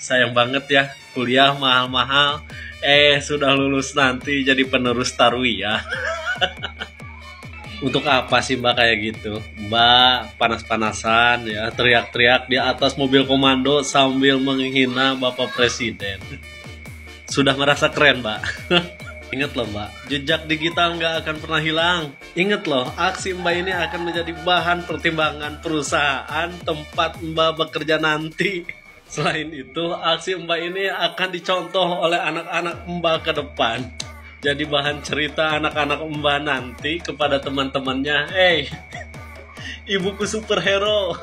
sayang banget ya, kuliah mahal-mahal, sudah lulus nanti jadi penerus Tarwiyah. Untuk apa sih Mbak kayak gitu? Mbak panas-panasan ya, teriak-teriak di atas mobil komando sambil menghina Bapak Presiden. Sudah merasa keren Mbak? Ingat loh Mbak, jejak digital nggak akan pernah hilang. Ingat loh, aksi Mbak ini akan menjadi bahan pertimbangan perusahaan tempat Mbak bekerja nanti. Selain itu, aksi Mbak ini akan dicontoh oleh anak-anak Mbak ke depan. Jadi bahan cerita anak-anak Mbak nanti kepada teman-temannya. Ibuku superhero.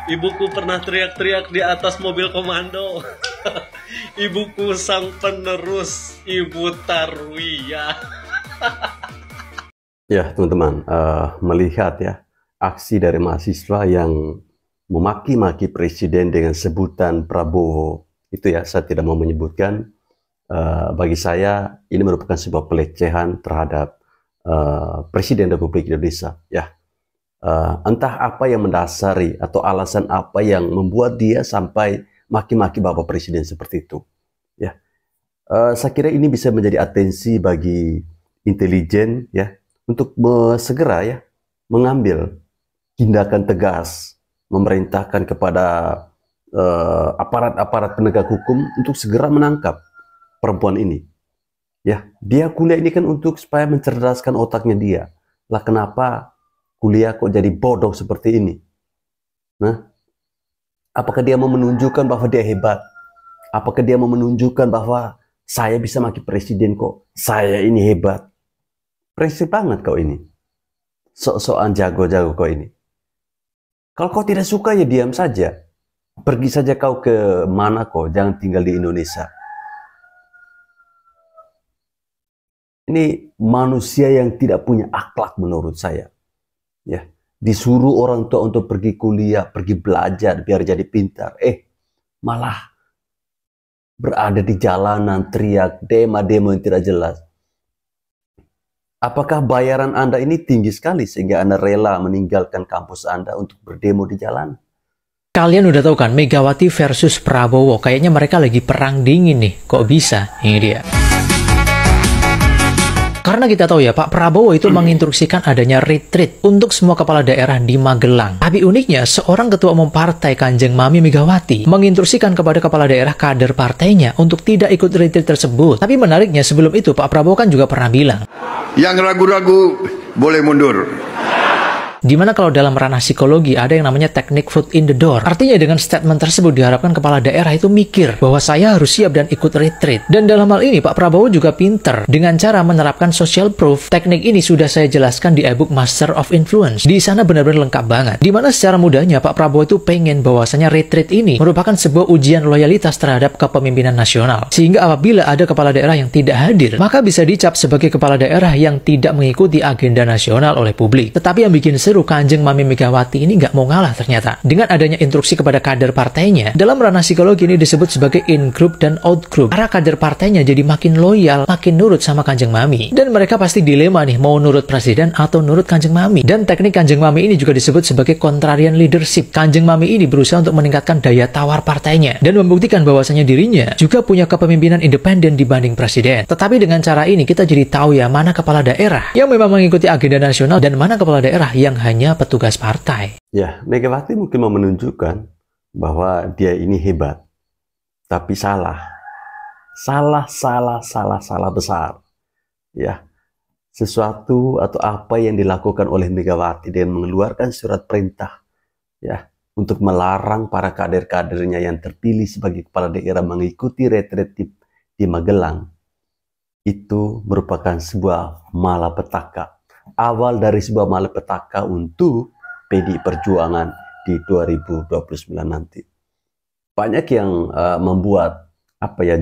Ibuku pernah teriak-teriak di atas mobil komando. Ibuku sang penerus, Ibu Tarwiyah. Ya teman-teman, melihat ya aksi dari mahasiswa yang memaki-maki presiden dengan sebutan Prabowo, itu ya saya tidak mau menyebutkan. Bagi saya ini merupakan sebuah pelecehan terhadap Presiden Republik Indonesia. Ya, entah apa yang mendasari atau alasan apa yang membuat dia sampai maki-maki Bapak Presiden seperti itu. Ya, saya kira ini bisa menjadi atensi bagi intelijen ya untuk segera ya mengambil tindakan tegas, memerintahkan kepada aparat-aparat penegak hukum untuk segera menangkap perempuan ini. Ya, dia kuliah ini kan untuk supaya mencerdaskan otaknya dia. Lah kenapa kuliah kok jadi bodoh seperti ini? Nah, apakah dia mau menunjukkan bahwa dia hebat? Apakah dia mau menunjukkan bahwa saya bisa maki presiden kok? Saya ini hebat. Prinsip banget kau ini. Sok-sokan jago-jago kau ini. Kalau kau tidak suka ya diam saja. Pergi saja kau ke mana kau, jangan tinggal di Indonesia. Ini manusia yang tidak punya akhlak menurut saya. Ya, disuruh orang tua untuk pergi kuliah, pergi belajar biar jadi pintar. Malah berada di jalanan teriak demo-demo yang tidak jelas. Apakah bayaran Anda ini tinggi sekali sehingga Anda rela meninggalkan kampus Anda untuk berdemo di jalan? Kalian udah tahu kan, Megawati versus Prabowo. Kayaknya mereka lagi perang dingin nih. Kok bisa? Ini dia. Karena kita tahu ya, Pak Prabowo itu menginstruksikan adanya retreat untuk semua kepala daerah di Magelang. Tapi uniknya, seorang ketua umum partai Kanjeng Mami Megawati menginstruksikan kepada kepala daerah kader partainya untuk tidak ikut retreat tersebut. Tapi menariknya, sebelum itu Pak Prabowo kan juga pernah bilang, yang ragu-ragu boleh mundur. Dimana kalau dalam ranah psikologi ada yang namanya teknik foot in the door. Artinya dengan statement tersebut diharapkan kepala daerah itu mikir bahwa saya harus siap dan ikut retreat. Dan dalam hal ini Pak Prabowo juga pinter dengan cara menerapkan social proof. Teknik ini sudah saya jelaskan di ebook Master of Influence. Di sana benar-benar lengkap banget. Dimana secara mudahnya Pak Prabowo itu pengen bahwasanya retreat ini merupakan sebuah ujian loyalitas terhadap kepemimpinan nasional. Sehingga apabila ada kepala daerah yang tidak hadir, maka bisa dicap sebagai kepala daerah yang tidak mengikuti agenda nasional oleh publik. Tetapi yang bikin seru, Kanjeng Mami Megawati ini nggak mau ngalah ternyata. Dengan adanya instruksi kepada kader partainya, dalam ranah psikologi ini disebut sebagai in group dan out group. Para kader partainya jadi makin loyal, makin nurut sama Kanjeng Mami. Dan mereka pasti dilema nih, mau nurut presiden atau nurut Kanjeng Mami. Dan teknik Kanjeng Mami ini juga disebut sebagai contrarian leadership. Kanjeng Mami ini berusaha untuk meningkatkan daya tawar partainya dan membuktikan bahwasanya dirinya juga punya kepemimpinan independen dibanding presiden. Tetapi dengan cara ini kita jadi tahu ya mana kepala daerah yang memang mengikuti agenda nasional dan mana kepala daerah yang hanya petugas partai. Ya, Megawati mungkin mau menunjukkan bahwa dia ini hebat. Tapi salah besar. Ya, sesuatu atau apa yang dilakukan oleh Megawati dengan mengeluarkan surat perintah ya untuk melarang para kader-kadernya yang terpilih sebagai kepala daerah mengikuti retreat di Magelang, itu merupakan sebuah malapetaka. Awal dari sebuah malapetaka untuk PDI Perjuangan di 2029 nanti. Banyak yang membuat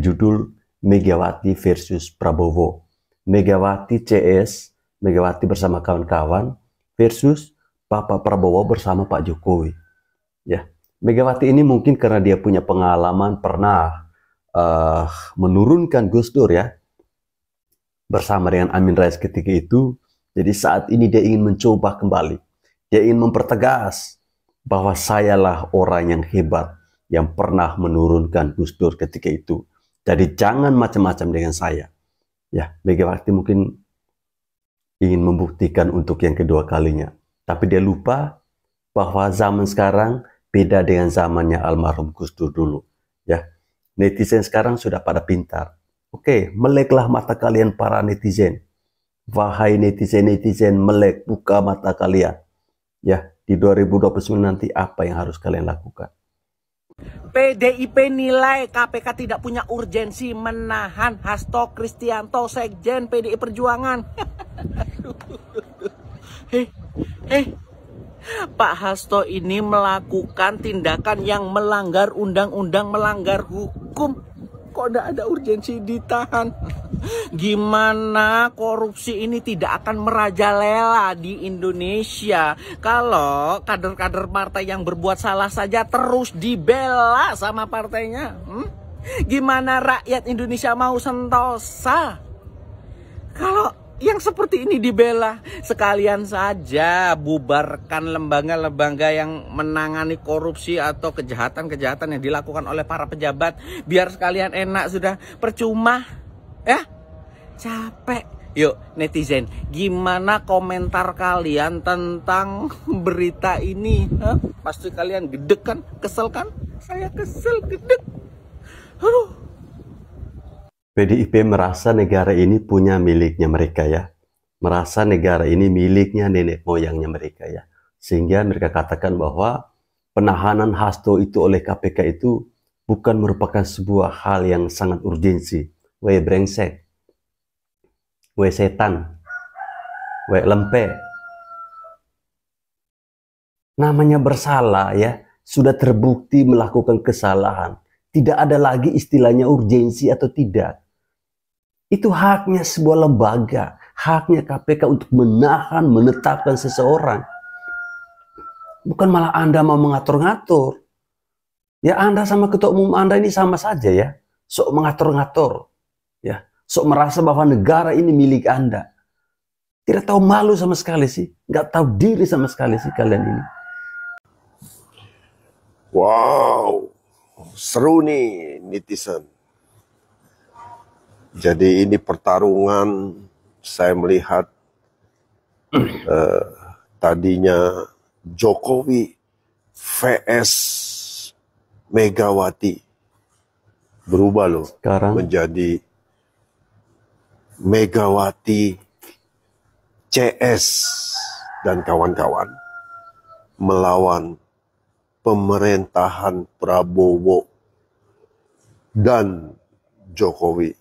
judul Megawati versus Prabowo. Megawati CS, Megawati bersama kawan-kawan versus Bapak Prabowo bersama Pak Jokowi. Ya, Megawati ini mungkin karena dia punya pengalaman pernah menurunkan Gus Dur ya bersama dengan Amin Rais ketika itu. Jadi saat ini dia ingin mencoba kembali. Dia ingin mempertegas bahwa sayalah orang yang hebat. yang pernah menurunkan Gus Dur ketika itu. Jadi jangan macam-macam dengan saya. Ya, Megawati mungkin ingin membuktikan untuk yang kedua kalinya. Tapi dia lupa bahwa zaman sekarang beda dengan zamannya almarhum Gus Dur dulu. Ya, netizen sekarang sudah pada pintar. Oke, meleklah mata kalian para netizen. Wahai netizen-netizen, melek, buka mata kalian. Ya, di 2029 nanti apa yang harus kalian lakukan? PDIP nilai KPK tidak punya urgensi menahan Hasto Kristianto, Sekjen PDI Perjuangan. Pak Hasto ini melakukan tindakan yang melanggar undang-undang, melanggar hukum. Kok tidak ada urgensi ditahan? Gimana korupsi ini tidak akan merajalela di Indonesia kalau kader-kader partai yang berbuat salah saja terus dibela sama partainya? Gimana rakyat Indonesia mau sentosa kalau yang seperti ini dibela? Sekalian saja bubarkan lembaga-lembaga yang menangani korupsi atau kejahatan-kejahatan yang dilakukan oleh para pejabat. Biar sekalian enak sudah, percuma. Ya, capek. Yuk netizen, gimana komentar kalian tentang berita ini? Pasti kalian gedek kan? Kesel kan? Saya kesel, gedek. Aduh. PDIP merasa negara ini punya miliknya mereka ya. Merasa negara ini miliknya nenek moyangnya mereka ya. Sehingga mereka katakan bahwa penahanan Hasto itu oleh KPK itu bukan merupakan sebuah hal yang sangat urgensi. Weh brengsek, weh setan, weh lempe. Namanya bersalah ya, sudah terbukti melakukan kesalahan. Tidak ada lagi istilahnya urgensi atau tidak. Itu haknya sebuah lembaga, haknya KPK untuk menahan, menetapkan seseorang. Bukan malah Anda mau mengatur-ngatur. Ya Anda sama ketua umum Anda ini sama saja ya, sok mengatur-ngatur. Ya, sok merasa bahwa negara ini milik Anda. Tidak tahu malu sama sekali sih, nggak tahu diri sama sekali sih kalian ini. Wow, seru nih netizen. Jadi ini pertarungan, saya melihat tadinya Jokowi vs Megawati berubah loh Sekarang menjadi Megawati CS dan kawan-kawan melawan pemerintahan Prabowo dan Jokowi.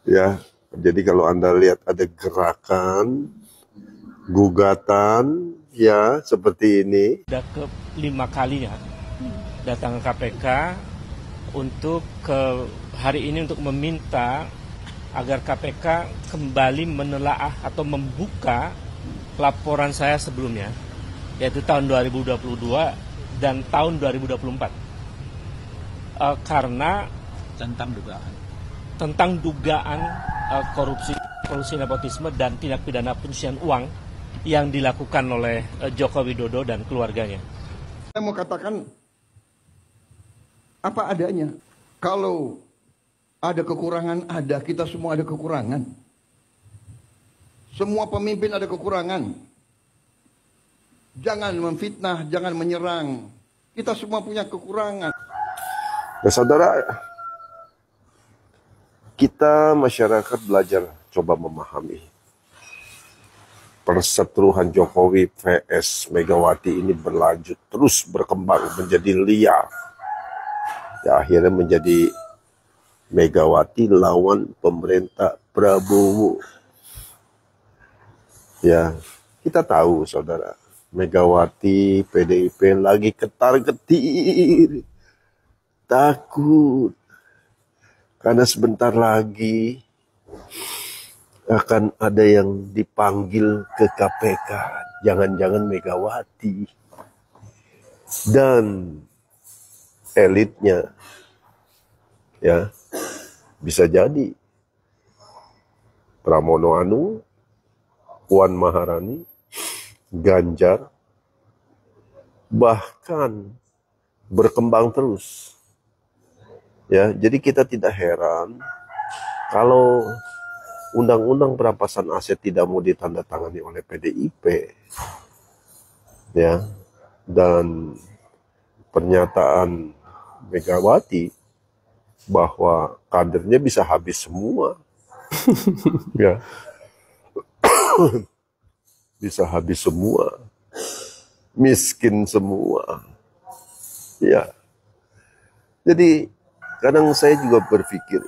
Ya, jadi kalau Anda lihat ada gerakan, gugatan, ya seperti ini. Sudah ke-5 kalinya datang ke KPK untuk hari ini untuk meminta agar KPK kembali menelaah atau membuka laporan saya sebelumnya, yaitu tahun 2022 dan tahun 2024. Karena tentang dugaan korupsi nepotisme dan tindak pidana pencucian uang yang dilakukan oleh Joko Widodo dan keluarganya. Saya mau katakan apa adanya. Kalau ada kekurangan, kita semua ada kekurangan. Semua pemimpin ada kekurangan. Jangan memfitnah, jangan menyerang. Kita semua punya kekurangan. Nah, saudara, kita masyarakat belajar coba memahami perseteruan Jokowi vs Megawati ini berlanjut terus berkembang menjadi liar. Ya, akhirnya menjadi Megawati lawan pemerintah Prabowo. Ya, kita tahu saudara, Megawati PDIP lagi ketar-ketir, takut karena sebentar lagi akan ada yang dipanggil ke KPK, jangan-jangan Megawati dan elitnya, ya bisa jadi Pramono Anung, Puan Maharani, Ganjar, bahkan berkembang terus. Ya, jadi kita tidak heran kalau undang-undang perampasan aset tidak mau ditandatangani oleh PDIP, ya, dan pernyataan Megawati bahwa kadernya bisa habis semua, ya, bisa habis semua, miskin semua, ya. Jadi kadang saya juga berpikir,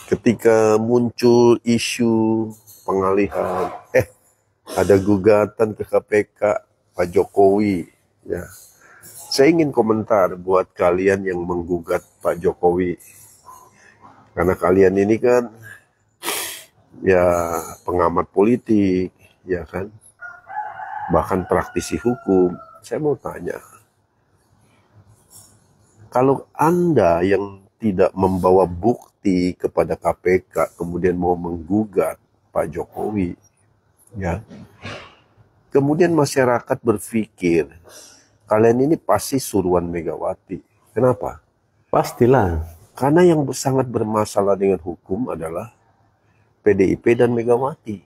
ketika muncul isu pengalihan, ada gugatan ke KPK Pak Jokowi, ya. Saya ingin komentar buat kalian yang menggugat Pak Jokowi, karena kalian ini kan ya pengamat politik, ya kan, bahkan praktisi hukum. Saya mau tanya, kalau Anda yang tidak membawa bukti kepada KPK kemudian mau menggugat Pak Jokowi, ya, kemudian masyarakat berpikir kalian ini pasti suruhan Megawati. Kenapa? Pastilah. Karena yang sangat bermasalah dengan hukum adalah PDIP dan Megawati.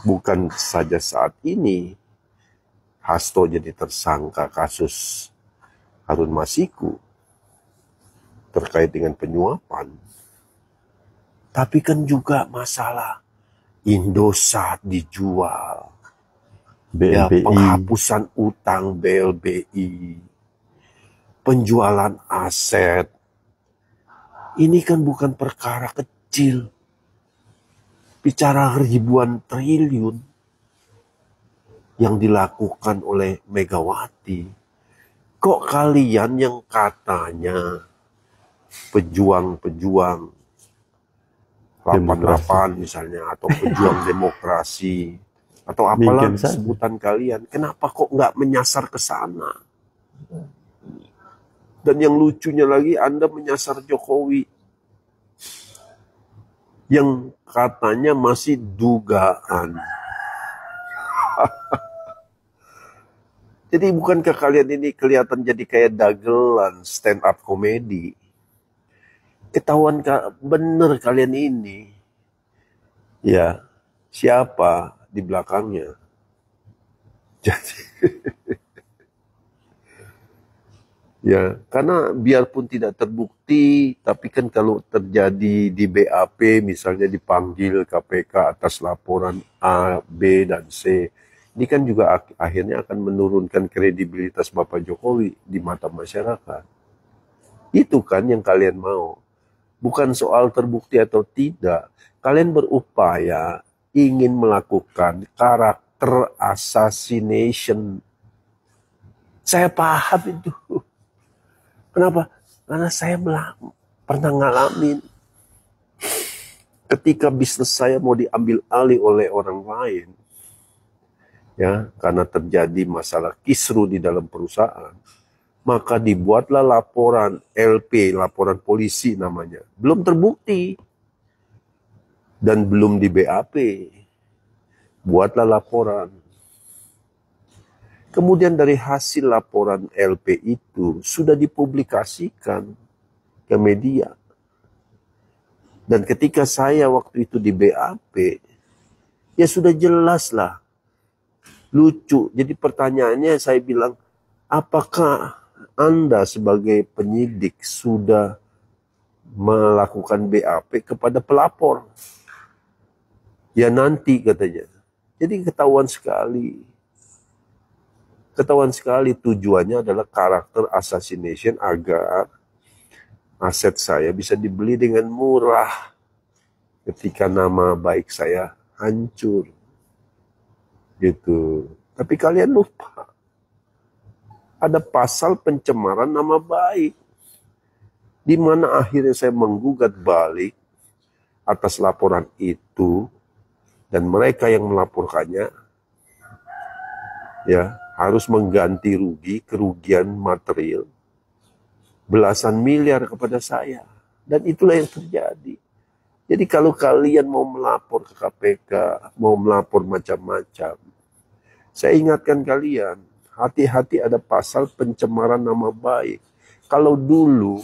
Bukan saja saat ini Hasto jadi tersangka kasus Harun Masiku terkait dengan penyuapan, tapi kan juga masalah Indosat dijual, ya, BLBI, penghapusan utang BLBI, penjualan aset. Ini kan bukan perkara kecil, bicara ribuan triliun yang dilakukan oleh Megawati. Kok kalian yang katanya pejuang-pejuang 88 misalnya, atau pejuang demokrasi, atau apalah sebutan kalian, kenapa kok nggak menyasar ke sana? Dan yang lucunya lagi, Anda menyasar Jokowi yang katanya masih dugaan. Jadi bukankah kalian ini kelihatan jadi kayak dagelan stand up comedy? Ketahuan bener kalian ini, ya, siapa di belakangnya. Jadi ya, karena biarpun tidak terbukti, tapi kan kalau terjadi di BAP, misalnya dipanggil KPK atas laporan A, B, dan C, ini kan juga akhirnya akan menurunkan kredibilitas Bapak Jokowi di mata masyarakat. Itu kan yang kalian mau. Bukan soal terbukti atau tidak. Kalian berupaya ingin melakukan karakter assassination. Saya paham itu. Kenapa? Karena saya pernah ngalamin. Ketika bisnis saya mau diambil alih oleh orang lain, ya, karena terjadi masalah kisru di dalam perusahaan, maka dibuatlah laporan LP, laporan polisi namanya. Belum terbukti dan belum di BAP. Buatlah laporan. Kemudian dari hasil laporan LP itu sudah dipublikasikan ke media. Dan ketika saya waktu itu di BAP, ya sudah jelas lah. Lucu. Jadi pertanyaannya saya bilang, apakah Anda sebagai penyidik sudah melakukan BAP kepada pelapor? Ya nanti katanya. Jadi ketahuan sekali. Ketahuan sekali tujuannya adalah karakter assassination agar aset saya bisa dibeli dengan murah ketika nama baik saya hancur. Gitu. Tapi kalian lupa. Ada pasal pencemaran nama baik. Di mana akhirnya saya menggugat balik atas laporan itu. Dan mereka yang melaporkannya, ya, harus mengganti kerugian material belasan miliar kepada saya. Dan itulah yang terjadi. Jadi kalau kalian mau melapor ke KPK, mau melapor macam-macam, Saya ingatkan kalian, hati-hati ada pasal pencemaran nama baik. Kalau dulu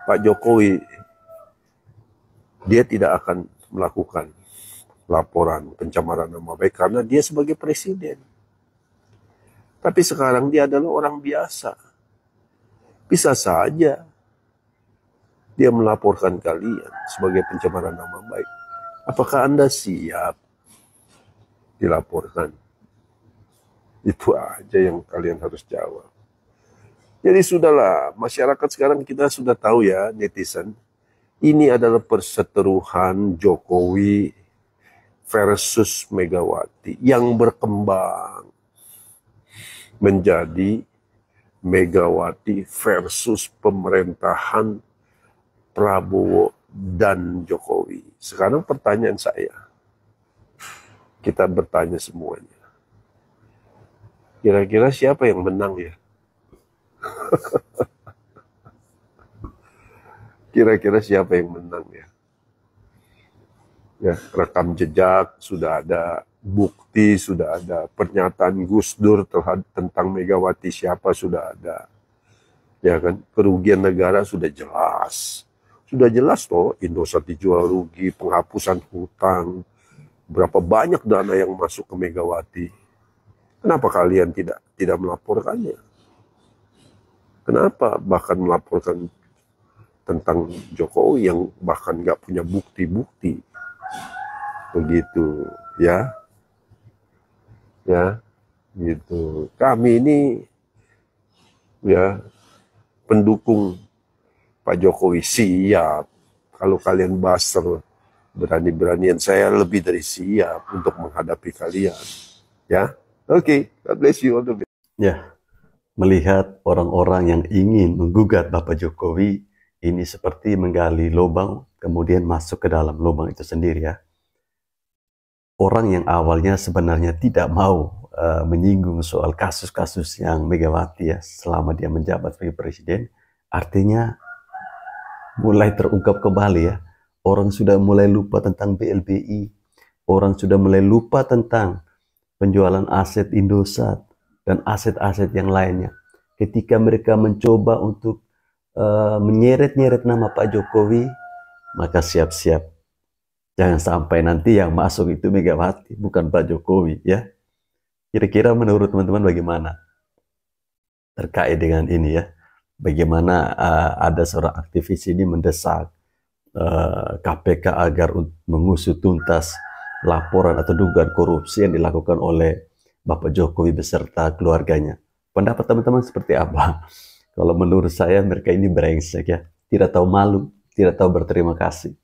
Pak Jokowi, dia tidak akan melakukan laporan pencemaran nama baik karena dia sebagai presiden. Tapi sekarang dia adalah orang biasa. Bisa saja dia melaporkan kalian sebagai pencemaran nama baik. Apakah Anda siap dilaporkan? Itu aja yang kalian harus jawab. Jadi sudahlah, masyarakat sekarang kita sudah tahu ya, netizen. Ini adalah perseteruan Jokowi versus Megawati yang berkembang menjadi Megawati versus pemerintahan Prabowo dan Jokowi. Sekarang pertanyaan saya, kita bertanya semuanya. Kira-kira siapa yang menang ya? Kira-kira siapa yang menang ya? Ya, rekam jejak sudah ada, bukti sudah ada, pernyataan Gus Dur tentang Megawati siapa sudah ada. Ya kan, kerugian negara sudah jelas. Sudah jelas toh, Indosat dijual rugi, penghapusan hutang, berapa banyak dana yang masuk ke Megawati. Kenapa kalian tidak melaporkannya? Kenapa bahkan melaporkan tentang Jokowi yang bahkan nggak punya bukti-bukti? Begitu, ya. Ya, gitu. Kami ini, ya, pendukung Pak Jokowi siap. Kalau kalian baser, berani-beranian, saya lebih dari siap untuk menghadapi kalian. Ya, oke. God bless you all the best. Ya, melihat orang-orang yang ingin menggugat Bapak Jokowi ini seperti menggali lubang kemudian masuk ke dalam lubang itu sendiri ya. Orang yang awalnya sebenarnya tidak mau menyinggung soal kasus-kasus yang Megawati ya selama dia menjabat sebagai presiden, artinya mulai terungkap kembali ya. Orang sudah mulai lupa tentang BLBI, orang sudah mulai lupa tentang penjualan aset Indosat dan aset-aset yang lainnya. Ketika mereka mencoba untuk menyeret-nyeret nama Pak Jokowi, maka siap-siap. Jangan sampai nanti yang masuk itu Megawati, bukan Pak Jokowi ya. Kira-kira menurut teman-teman bagaimana terkait dengan ini ya? Bagaimana ada seorang aktivis ini mendesak KPK agar mengusut tuntas laporan atau dugaan korupsi yang dilakukan oleh Bapak Jokowi beserta keluarganya. Pendapat teman-teman seperti apa? Kalau menurut saya mereka ini brengsek ya, tidak tahu malu, tidak tahu berterima kasih.